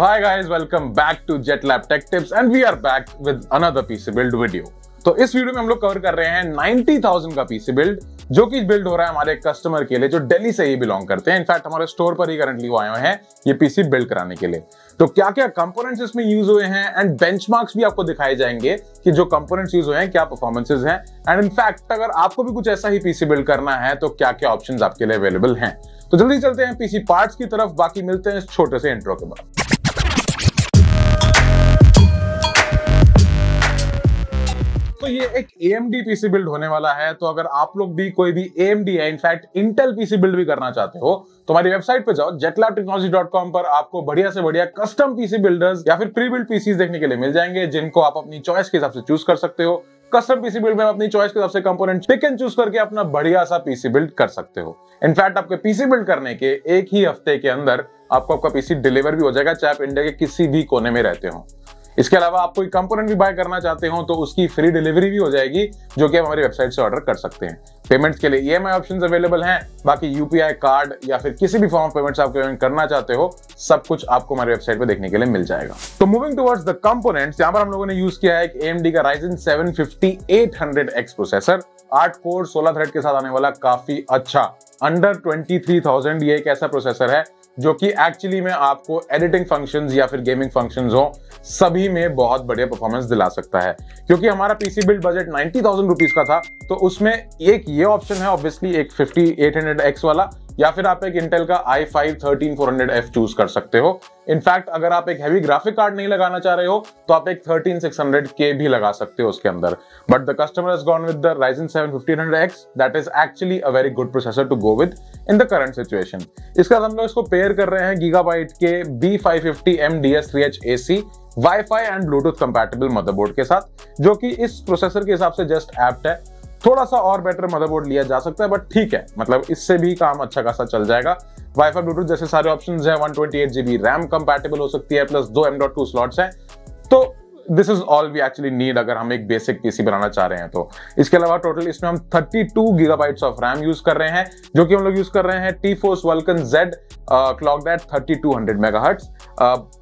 hi guys, welcome back to JetLab Tech Tips and we are back with another PC build video। तो इस video में हम लोग cover कर रहे हैं 90,000 का पीसी बिल्ड, जो कि बिल्ड हो रहा है हमारे कस्टमर के लिए जो दिल्ली से ही बिलोंग करते हैं। इनफैक्ट हमारे स्टोर पर ही करंटली वो आए हुए हैं ये पीसी बिल्ड कराने के लिए। तो क्या क्या कंपोनेंट्स इसमें यूज हुए हैं एंड बेंचमार्क्स भी आपको दिखाए जाएंगे कि जो कंपोनेंट्स यूज हुए हैं क्या परफॉर्मेंसेज हैं, एंड इनफैक्ट अगर आपको भी कुछ ऐसा ही पीसी बिल्ड करना है तो क्या क्या ऑप्शंस आपके लिए अवेलेबल हैं। तो जल्दी चलते हैं पीसी पार्ट्स की तरफ, बाकी मिलते हैं इस छोटे से इंट्रो के बाद। तो ये एक AMD पीसी बिल्ड होने वाला है, तो अगर आप लोग भी कोई भी AMD है, इनफैक्ट इंटेल पीसी बिल्ड भी करना चाहते हो तो हमारी वेबसाइट पे जाओ jetlabtechnology.com पर आपको बढ़िया से बढ़िया कस्टम पीसी बिल्डर्स या फिर प्री बिल्ड पीसीज देखने के लिए मिल जाएंगे, जिनको आप अपनी चॉइस के हिसाब से चूज कर सकते हो। कस्टम पीसी बिल्ड में अपनी चॉइस के हिसाब से कंपोनेंट पिक एंड चूज करके अपना बढ़िया सा पीसी बिल्ड कर सकते हो। इनफैक्ट आपके पीसी बिल्ड करने के एक ही हफ्ते के अंदर आपको आपका पीसी डिलीवर भी हो जाएगा, चाहे आप इंडिया के किसी भी कोने में रहते हो। इसके अलावा आप कोई कंपोनेंट भी बाय करना चाहते हो तो उसकी फ्री डिलीवरी भी हो जाएगी, जो कि आप हमारी वेबसाइट से ऑर्डर कर सकते हैं। पेमेंट्स के लिए EMI ऑप्शंस अवेलेबल हैं, बाकी UPI कार्ड या फिर किसी भी फॉर्म ऑफ पेमेंट्स आप पेमेंट करना चाहते हो, सब कुछ आपको हमारी वेबसाइट पे देखने के लिए मिल जाएगा। तो मूविंग टुवर्ड्स द कंपोनेंट्स, यहाँ पर हम लोगों ने यूज किया है एक AMD का Ryzen 7 5800X processor, 8 core 16 thread के साथ आने वाला, काफी अच्छा अंडर 23,000। ये एक ऐसा प्रोसेसर है जो कि एक्चुअली में आपको एडिटिंग फंक्शंस या फिर गेमिंग फंक्शंस हो सभी में बहुत बढ़िया परफॉर्मेंस दिला सकता है। क्योंकि हमारा पीसी बिल्ड बजट 90,000 रुपीज का था, तो उसमें एक ये ऑप्शन है ऑब्वियसली एक 5800X वाला, या फिर आप एक इंटेल का i5 13400F चूज कर सकते हो। इनफैक्ट अगर आप एक हैवी ग्राफिक कार्ड नहीं लगाना चाह रहे हो तो आप एक 13600K भी लगा सकते हो उसके अंदर, but the customer has gone with the Ryzen 7 1500X, that is actually a very good processor to go with in the current situation. इसके बाद हम लोग इसको पेयर कर रहे हैं गीगाबाइट के B550M DS3H AC wifi and Bluetooth compatible motherboard के साथ, जो कि इस प्रोसेसर के हिसाब से जस्ट एप्ट है। थोड़ा सा और बेटर मदरबोर्ड लिया जा सकता है, बट ठीक है, मतलब इससे भी काम अच्छा खासा चल जाएगा। वाईफाई ब्लूटूथ जैसे सारे ऑप्शंस हैं, 128GB रैम कंपैटिबल हो सकती है, प्लस 2 M.2 स्लॉट्स हैं। तो this is all we actually need अगर हम एक बेसिक पीसी बनाना चाह रहे हैं तो। इसके अलावा टोटल इसमें हम 32 GB ऑफ रैम यूज कर रहे हैं, जो कि हम लोग यूज कर रहे हैं T-Force Vulcan Z clocked at 3200 MHz।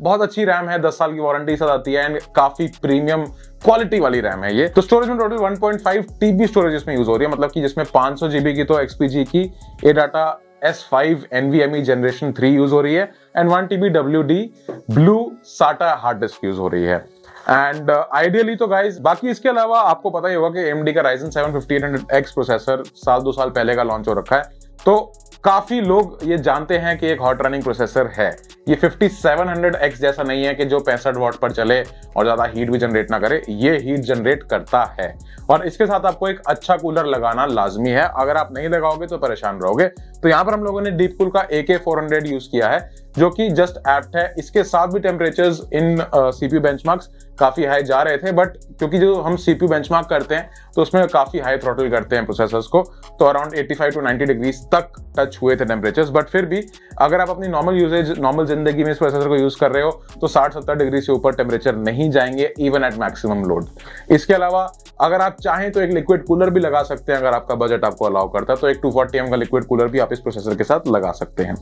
बहुत अच्छी रैम है, 10 साल की वारंटी साथ आती है एंड काफी प्रीमियम क्वालिटी वाली रैम है ये। तो स्टोरेज में टोटल 1.5 TB स्टोरेज इसमें यूज हो रही है, मतलब कि जिसमें 500 GB की तो XPG की ADATA S5 NVMe generation 3 use हो रही है and 1 TB WD blue SATA hard disk use हो रही है। एंड आइडियली तो गाइज बाकी इसके अलावा आपको पता ही होगा कि AMD का Ryzen 7 5800X प्रोसेसर 2 साल पहले का लॉन्च हो रखा है, तो काफी लोग ये जानते हैं कि एक हॉट रनिंग प्रोसेसर है। ये 5700X जैसा नहीं है कि जो 65 वाट पर चले और ज्यादा हीट भी जनरेट ना करे, ये हीट जनरेट करता है। और इसके साथ आपको एक अच्छा कूलर लगाना लाजमी है, अगर आप नहीं लगाओगे तो परेशान रहोगे। तो यहाँ पर हम लोगों ने डीप कूल का AK400 यूज किया है, जो कि जस्ट एप्ट है। इसके साथ भी टेम्परेचर्स इन CPU बेंचमार्क्स काफी हाई जा रहे थे, बट क्योंकि जो हम CPU बेंचमार्क करते हैं तो उसमें काफी हाई थ्रॉटल करते हैं प्रोसेसर्स को, तो अराउंड 85 to 90 डिग्रीज तक टच हुए थे टेम्परेचर्स। बट फिर भी अगर आप अपनी नॉर्मल जिंदगी में इस प्रोसेसर को यूज कर रहे हो तो 60-70 डिग्री से ऊपर टेम्परेचर नहीं जाएंगे इवन एट मैक्सिमम लोड। इसके अलावा अगर आप चाहें तो एक लिक्विड कूलर भी लगा सकते हैं, अगर आपका बजट आपको अलाउ करता है तो एक 240 का लिक्विड कूलर भी आप इस प्रोसेसर के साथ लगा सकते हैं।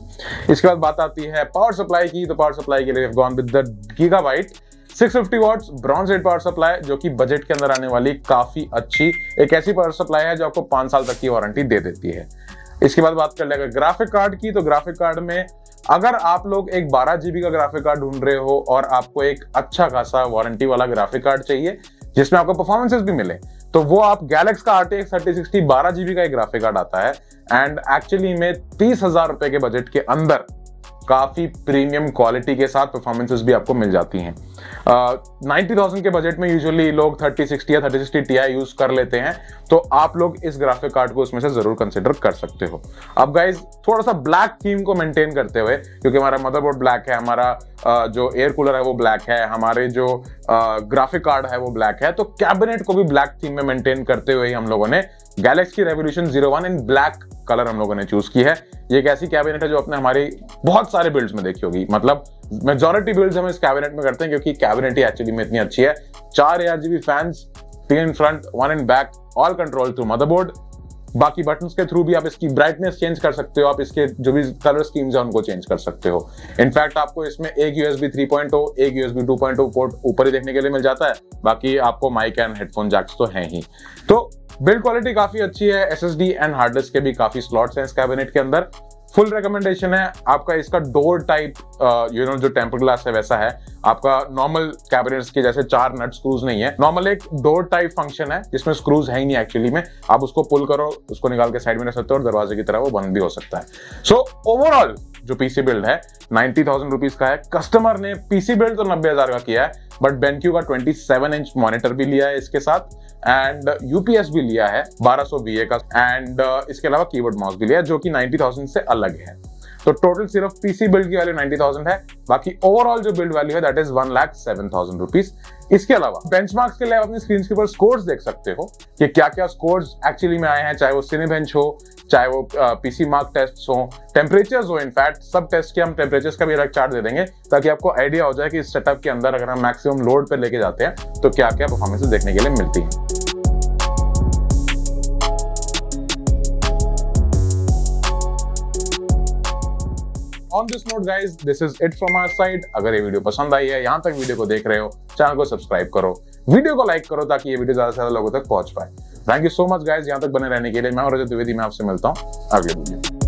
इसके बाद बात आती है पावर सप्लाई की, तो पावर सप्लाई के लिए gone with the Gigabyte 650 watts bronze red power supply, जो कि बजट के अंदर आने वाली काफी अच्छी एक ऐसी पावर सप्लाई है जो आपको 5 साल तक की वारंटी दे देती है। इसके बाद बात कर लेगा ग्राफिक कार्ड की, तो ग्राफिक कार्ड में अगर आप लोग एक 12 GB का ग्राफिक कार्ड ढूंढ रहे हो और आपको एक अच्छा खासा वारंटी वाला ग्राफिक कार्ड चाहिए जिसमें आपको परफॉर्मेंसेस भी मिले, तो वो आप गैलेक्स का RTX 3060 12 GB का एक ग्राफिक कार्ड आता है एंड एक्चुअली में 30,000 रुपए के बजट के अंदर काफी प्रीमियम क्वालिटी के साथ परफॉर्मेंसेस भी आपको मिल जाती हैं। 90,000 के बजट में यूजुअली लोग 3060 या 3060 Ti यूज कर लेते हैं, तो आप लोग इस ग्राफिक कार्ड को उसमें से जरूर कंसिडर कर सकते हो। अब गाइज थोड़ा सा ब्लैक थीम को मेंटेन करते हुए, क्योंकि हमारा मदरबोर्ड ब्लैक है, हमारा जो एयर कूलर है वो ब्लैक है, हमारे जो ग्राफिक कार्ड है वो ब्लैक है, तो कैबिनेट को भी ब्लैक थीम में मेंटेन करते हुए हम लोगों ने गैलेक्सी रेवोल्यूशन 01 इन ब्लैक कलर हम लोगों ने चूज की है। ये एक ऐसी कैबिनेट है जो आपने हमारी बहुत सारे बिल्ड्स में देखी होगी, मतलब मेजॉरिटी बिल्ड्स हम इस कैबिनेट में करते हैं क्योंकि कैबिनेट ही एक्चुअली में इतनी अच्छी है। 4 ARGB fans, 3 in front 1 in back, all control through motherboard, बाकी बटन्स के थ्रू भी आप इसकी ब्राइटनेस चेंज कर सकते हो, आप इसके जो भी कलर स्कीम्स है उनको चेंज कर सकते हो। इनफैक्ट आपको इसमें एक USB 3.0 एक USB 2.0 पोर्ट ऊपर ही देखने के लिए मिल जाता है, बाकी आपको माइक एंड हेडफोन जैक्स तो हैं ही। तो बिल्ड क्वालिटी काफी अच्छी है, SSD एंड हार्ड डिस्क के भी काफी स्लॉट्स हैं इस कैबिनेट के अंदर। फुल रिकमेंडेशन है आपका इसका डोर टाइप जो टेम्पर ग्लास है वैसा है, आपका नॉर्मल कैबिनेट्स के जैसे 4 नट स्क्रूज नहीं है, नॉर्मल एक डोर टाइप फंक्शन है जिसमें स्क्रूज है ही नहीं एक्चुअली में, आप उसको पुल करो, उसको निकाल के साइड में रख सकते हो और दरवाजे की तरह वो बंद भी हो सकता है। सो ओवरऑल जो पीसी बिल्ड है 90,000 रुपीज का है। कस्टमर ने पीसी बिल्ड तो 90,000 का किया है, बट BenQ का 27 इंच मॉनिटर भी लिया है इसके साथ एंड यूपीएस भी लिया है 1200 VA का एंड इसके अलावा कीबोर्ड माउस भी लिया है जो कि 90,000 से अलग है। तो टोटल सिर्फ पीसी बिल्ड की वैल्यू 90,000 है, बाकी ओवरऑल जो बिल्ड वैल्यू है दैट इज 1,07,000 रुपीज। इसके अलावा बेंचमार्क्स के लिए आप अपनी स्क्रीन के ऊपर स्कोर्स देख सकते हो कि क्या क्या स्कोर्स एक्चुअली में आए हैं, चाहे वो सिनेबेंच हो, चाहे वो पीसी मार्क टेस्ट हो, टेम्परेचर्स हो। इनफैक्ट सब टेस्ट के हम टेम्परेचर्स का भी अलग चार्ट दे देंगे ताकि आपको आइडिया हो जाए कि इस सेटअप के अंदर अगर हम मैक्सिमम लोड पे लेके जाते हैं तो क्या क्या परफॉर्मेंस देखने के लिए मिलती है। On this note guys, this is it from our side। अगर ये वीडियो पसंद आई है, यहाँ तक वीडियो को देख रहे हो, चैनल को सब्सक्राइब करो, वीडियो को लाइक करो ताकि ये वीडियो ज्यादा से ज्यादा लोगों तक पहुंच पाए। Thank you so much guys यहाँ तक बने रहने के लिए। मैं रजत द्विवेदी, मैं आपसे मिलता हूँ अगले वीडियो।